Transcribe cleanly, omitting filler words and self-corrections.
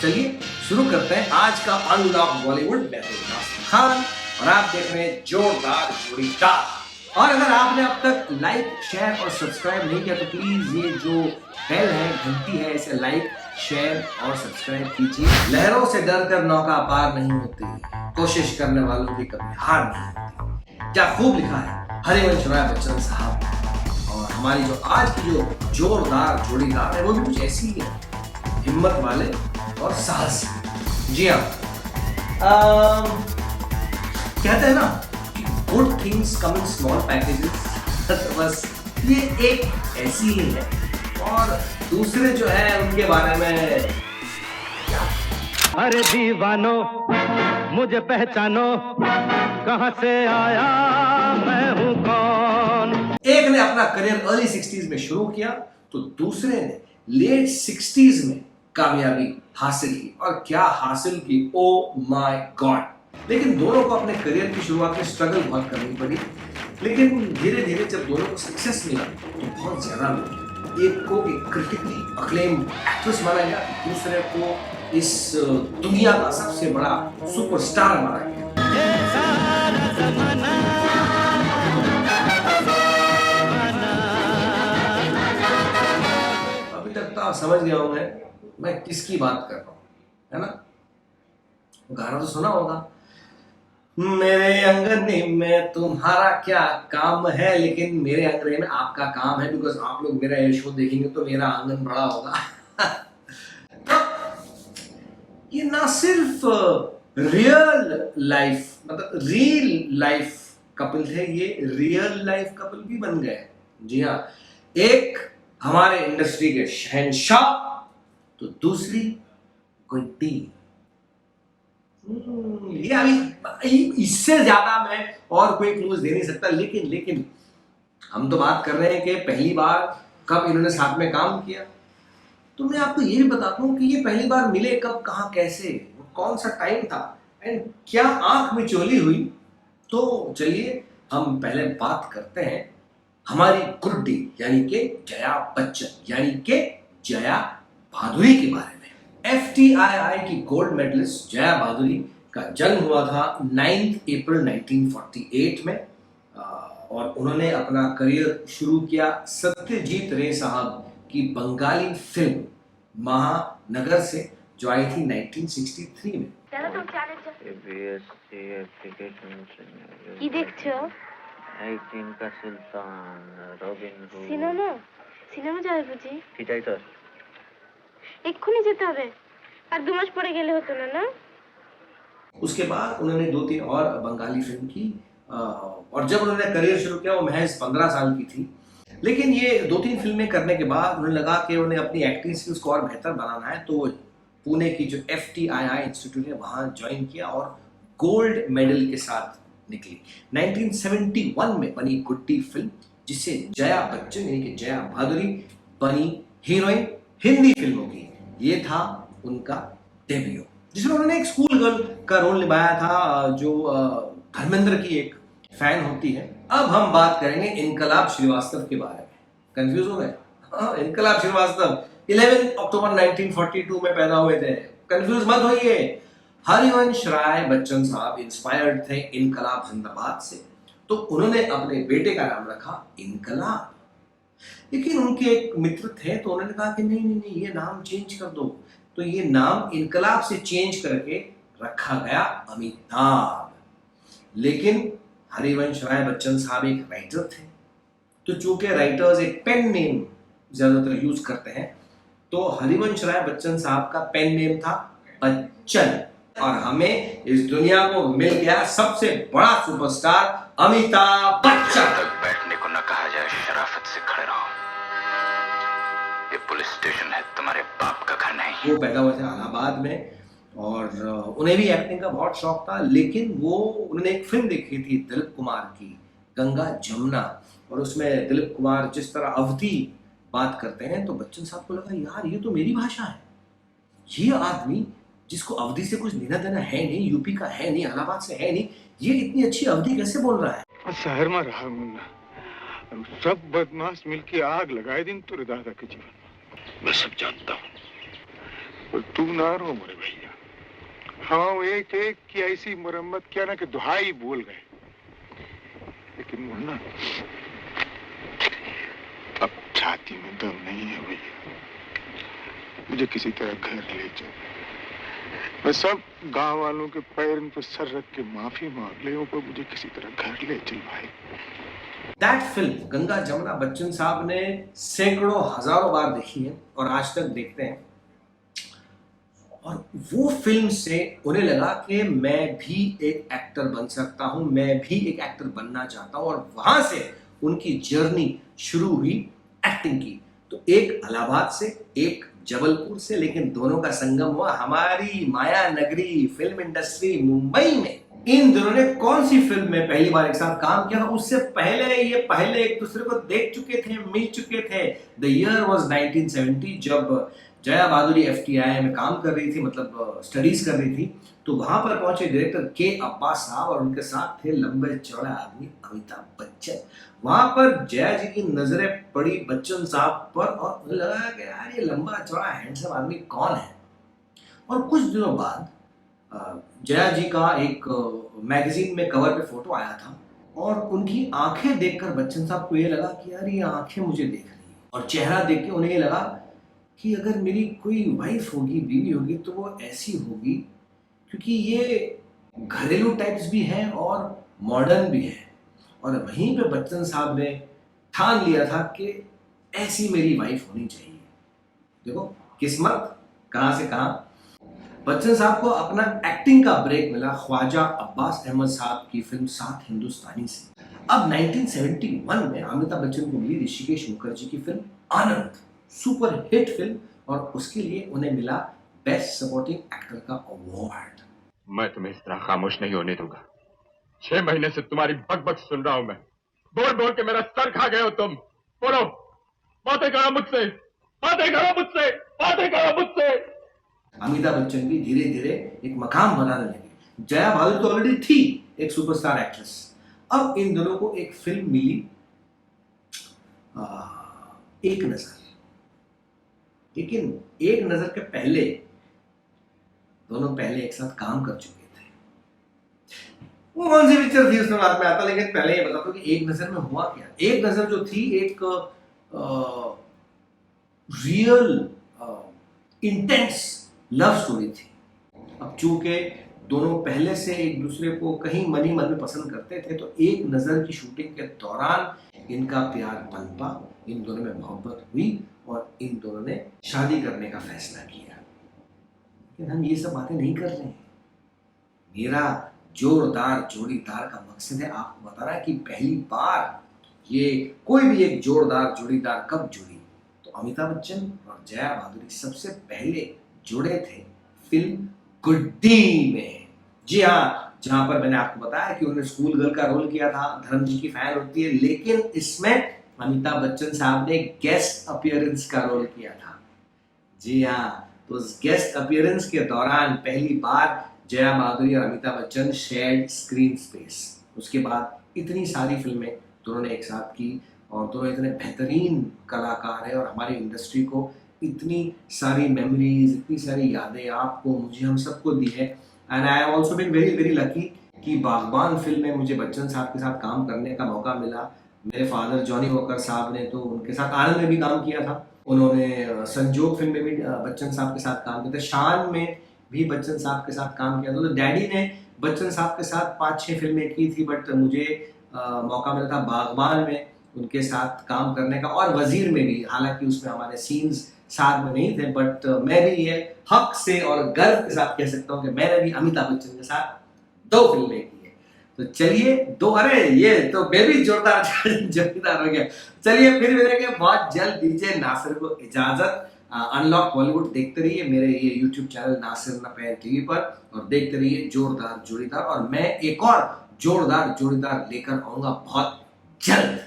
चलिए शुरू करते हैं आज का अनलॉक बॉलीवुड। मैं हूं नासिर खान और आप देख रहे हैं जोरदार जोड़ीदार। और अगर आपने अब तक लाइक शेयर और सब्सक्राइब नहीं किया तो प्लीज ये जो बेल है, घंटी है, इसे लाइक शेयर और सब्सक्राइब कीजिए। लहरों से डरकर नौका पार नहीं होती, कोशिश करने वालों की कभी हार नहीं होती। क्या खूब लिखा है हरिवंश राय बच्चन साहब ने। और हमारी जो आज की जो जोरदार जोड़ीदार है वो भी कुछ ऐसी ही है, हिम्मत वाले और साहसी। जी हाँ, कहते हैं ना कि good things come in small packages. बस ये एक ऐसी ही है। और दूसरे जो है उनके बारे में क्या? अरे दीवानो मुझे पहचानो, कहां से आया मैं हूं कौन। एक ने अपना करियर अर्ली 60s में शुरू किया तो दूसरे ने लेट 60s में कामयाबी हासिल की। और क्या हासिल की, ओ माय गॉड। लेकिन दोनों को अपने करियर की शुरुआत में स्ट्रगल बहुत करनी पड़ी। लेकिन धीरे धीरे जब दोनों को सक्सेस मिला तो बहुत ज्यादा लोग, एक को एक क्रिटिकली अक्लेम एक्ट्रेस माना गया, दूसरे को इस दुनिया का सबसे बड़ा सुपरस्टार माना गया। अभी तक तो आप समझ गए होंगे मैं किसकी बात कर रहा हूं, है ना? गाना तो सुना होगा, मेरे अंगने में तुम्हारा क्या काम है, लेकिन मेरे अंगने में आपका काम है। बिकॉज आप लोग मेरा ये शो देखेंगे तो मेरा आंगन बड़ा होगा। ये ना सिर्फ रियल लाइफ मतलब रियल लाइफ कपल थे, ये रियल लाइफ कपल भी बन गए। जी हाँ, एक हमारे इंडस्ट्री के शहंशाह तो दूसरी गुड्डी। ये अभी इससे ज्यादा मैं और कोई क्लूज दे नहीं सकता। लेकिन हम तो बात कर रहे हैं कि पहली बार कब इन्होंने साथ में काम किया। तो मैं आपको ये भी बताता हूँ कि ये पहली बार मिले कब, कहाँ, कैसे, कौन सा टाइम था एंड क्या आंख में चोली हुई। तो चलिए हम पहले बात करते हैं हमारी गुड्डी यानी कि जया बच्चन यानी कि जया भादुरी के बारे में। FTII की गोल्ड मेडलिस्ट जया भादुरी का जन्म हुआ था 9 अप्रैल 1948 में। और उन्होंने अपना करियर शुरू किया सत्यजीत रे साहब की बंगाली फिल्म महानगर से, जो आई थी 1963 में। কি দেখছো? का सुल्तान रॉबिन हुड সিনেমা যাবে বুঝি? সেটাই তো। এক্ষুনি যেতে হবে, আর 2 মাস পরে গেলে হতো না? उसके बाद उन्होंने 2-3 और बंगाली फिल्म की। और जब उन्होंने करियर शुरू किया वो महज 15 साल की थी। लेकिन ये 2-3 फिल्में करने के बाद उन्हें लगा कि उन्हें अपनी एक्टिंग स्किल्स को और बेहतर बनाना है। तो पुणे की जो FTII इंस्टीट्यूट है वहाँ ज्वाइन किया और गोल्ड मेडल के साथ निकली। 1971 में बनी गुड्डी फिल्म, जिससे जया बच्चन यानी कि जया भादुरी बनी हीरोइन हिंदी फिल्मों की। ये था उनका डेब्यू, जिसमें उन्होंने एक स्कूल गर्ल का रोल निभाया था, जो धर्मेंद्र की एक फैन होती है। अब हम बात करेंगे इनकलाब श्रीवास्तव के बारे में। कंफ्यूज हो गए? हाँ, इनकलाब श्रीवास्तव 11 अक्टूबर 1942 में पैदा हुए थे। कंफ्यूज मत होइए। हरिवंश राय बच्चन साहब इंस्पायर्ड थे इनकलाब जिंदाबाद से, तो उन्होंने अपने बेटे का नाम रखा इनकलाब। लेकिन उनके एक मित्र थे तो उन्होंने कहा कि नहीं ये नाम चेंज कर दो। तो ये नाम इनकलाब से चेंज करके रखा गया अमिताभ। लेकिन हरिवंश राय बच्चन साहब एक राइटर थे, तो चूंकि राइटर्स एक पेन नेम ज्यादातर यूज करते हैं, तो हरिवंश राय बच्चन साहब का पेन नेम था बच्चन। और हमें इस दुनिया को मिल गया सबसे बड़ा सुपरस्टार अमिताभ बच्चन। बैठने को न कहा जाए, शराफत से खड़े रहो। ये पुलिस स्टेशन है, तुम्हारे बाप का घर नहीं। वो पैदा हुए थे इलाहाबाद में और उन्हें भी एक्टिंग का बहुत शौक था। लेकिन उन्होंने एक फिल्म देखी थी दिलीप कुमार की, गंगा जमुना, और उसमें दिलीप कुमार जिस तरह अवधी बात करते हैं तो बच्चन साहब को लगा यार ये तो मेरी भाषा है। ये आदमी जिसको अवधी से कुछ लेना देना है नहीं, यूपी का है नहीं, इलाहाबाद से है नहीं, ये इतनी अच्छी अवधी कैसे बोल रहा है? शहर में रहा मुन्ना, सब बदमाश मिलके आग लगाए दिन तो दादा के जीवन। मैं सब जानता हूँ, और तू ना रो मेरे भैया, हाँ एक एक की ऐसी मरम्मत किया ना कि दुहाई बोल गए, लेकिन मुन्ना अब छाती में दम नहीं है भैया, मुझे किसी तरह घर ले चल। मैं सब गांव वालों के पैरों पर सर रख के माफी मांग ले, पर मुझे किसी तरह घर ले चल भाई। दैट फिल्म गंगा जमुना बच्चन साहब ने सैकड़ों हजारों बार देखी है और आज तक देखते हैं। और वो फिल्म से उन्हें लगा कि मैं भी एक एक्टर बन सकता हूं, मैं भी एक एक्टर बनना चाहता हूं, और वहां से उनकी जर्नी शुरू हुई एक्टिंग की। तो एक इलाहाबाद से, एक जबलपुर से, लेकिन दोनों का संगम हुआ हमारी माया नगरी फिल्म इंडस्ट्री मुंबई में। इन दोनों ने कौन सी फिल्म में पहली बार एक साथ काम किया था? उससे पहले ये पहले एक दूसरे को देख चुके थे, मिल चुके थे। द ईयर वाज 1970, जब जया भादुरी FTI में काम कर रही थी, मतलब स्टडीज कर रही थी। तो वहां पर पहुंचे डायरेक्टर के अब्बास साहब और उनके साथ थे लंबे चौड़े आदमी अमिताभ बच्चन। वहां पर जया जी की नजरें पड़ी बच्चन साहब पर और उन्हें लगा कि यार ये लंबा चौड़ा हैंडसम आदमी कौन है। और कुछ दिनों बाद जया जी का एक मैगजीन में कवर पे फोटो आया था और उनकी आंखें देखकर बच्चन साहब को ये लगा कि यार ये आंखें मुझे देख रही हैं। और चेहरा देख के उन्हें ये लगा कि अगर मेरी कोई वाइफ होगी, बीवी होगी, तो वो ऐसी होगी, क्योंकि ये घरेलू टाइप्स भी हैं और मॉडर्न भी है। और वहीं पे बच्चन साहब ने ठान लिया था कि ऐसी मेरी वाइफ होनी चाहिए। देखो किस्मत कहां से कहां। बच्चन साहब को अपना एक्टिंग का ब्रेक मिला ख्वाजा अब्बास अहमद साहब की फिल्म सात हिंदुस्तानी से। अब 1971 में अमिताभ बच्चन को मिली ऋषिकेश मुखर्जी की फिल्म आनंद, सुपर हिट फिल्म, और उसके लिए उन्हें मिला बेस्ट सपोर्टिंग एक्टर का अवार्ड। मैं तुम्हें इस तरह खामोश नहीं होने दूंगा। 6 महीने से तुम्हारी बकबक सुन रहा हूं मैं, बोल बोल के मेरा सर खा गए हो तुम। बोलो, बातें करो मुझसे, बातें करो मुझसे, बातें करो मुझसे। अमिताभ बच्चन भी धीरे धीरे एक मकाम बनाने लगे। जया भादुरी तो ऑलरेडी थी एक सुपरस्टार एक्ट्रेस। अब इन दोनों को एक फिल्म मिली एक नजर। लेकिन एक नजर के पहले दोनों पहले एक साथ काम कर चुके थे। वो कौन सी पिक्चर थी उसमें बाद में आता, लेकिन पहले ये बता दो कि एक नजर में हुआ क्या। एक नजर जो थी एक रियल इंटेंस लव स्टोरी थी। अब चूंकि दोनों पहले से एक दूसरे को कहीं मनी मन में पसंद करते थे, तो एक नजर की शूटिंग के दौरान इनका प्यार पनपा, इन दोनों में मोहब्बत हुई और इन दोनों ने शादी करने का फैसला किया। लेकिन हम ये सब बातें नहीं कर रहे हैं। मेरा जोरदार जोड़ीदार का मकसद है आपको बताना कि पहली बार ये कोई भी एक जोरदार जोड़ीदार कब जुड़ी। तो अमिताभ बच्चन और जया भादुरी सबसे पहले जुड़े थे फिल्म गुड्डी में। जी हाँ, जहां पर मैंने आपको बताया कि उन्होंने स्कूल गर्ल का रोल किया था, धर्म जी की फैन होती है, लेकिन इसमें अमिताभ बच्चन साहब ने गेस्ट अपीयरेंस का रोल किया था। जी हाँ, तो उस गेस्ट अपीयरेंस के दौरान पहली बार जया भादुरी और Amitabh Bachchan shared screen space. उसके बाद इतनी सारी फिल्में दोनों ने एक साथ की और दोनों इतने बेहतरीन कलाकार हैं और हमारी इंडस्ट्री को इतनी सारी मेमोरीज, इतनी सारी यादें आपको, मुझे, हम सबको दी है। And I have also been very very lucky कि बागबान फिल्म में मुझे बच्चन साहब के साथ काम करने का मौका मिला। मेरे फादर जॉनी वॉकर साहब ने तो उनके साथ आनंद में भी काम किया था। उन्होंने संजोग फिल्म में भी बच्चन साहब के साथ काम किया था। शान में भी बच्चन साहब के साथ काम किया था। तो डैडी ने बच्चन साहब के साथ 5-6 फिल्में की थी, बट मुझे मौका मिला था बागबान में उनके साथ काम करने का, और वजीर में भी। हालांकि उसमें हमारे सीन्स साथ में नहीं थे, बट मैं भी ये हक से और गर्व के साथ कह सकता हूँ कि मैंने भी अमिताभ बच्चन के साथ 2 फिल्में की है। तो चलिए 2, अरे ये तो बेबी जोरदार जोरदार हो गया। चलिए फिर मिलेंगे बहुत जल्द। दीजिए नासिर को इजाजत। अनलॉक बॉलीवुड देखते रहिए मेरे ये यूट्यूब चैनल नासिर नपैर टीवी पर, और देखते रहिए जोरदार जोड़ीदार। और मैं एक और जोरदार जोड़ीदार लेकर आऊंगा बहुत जल्द।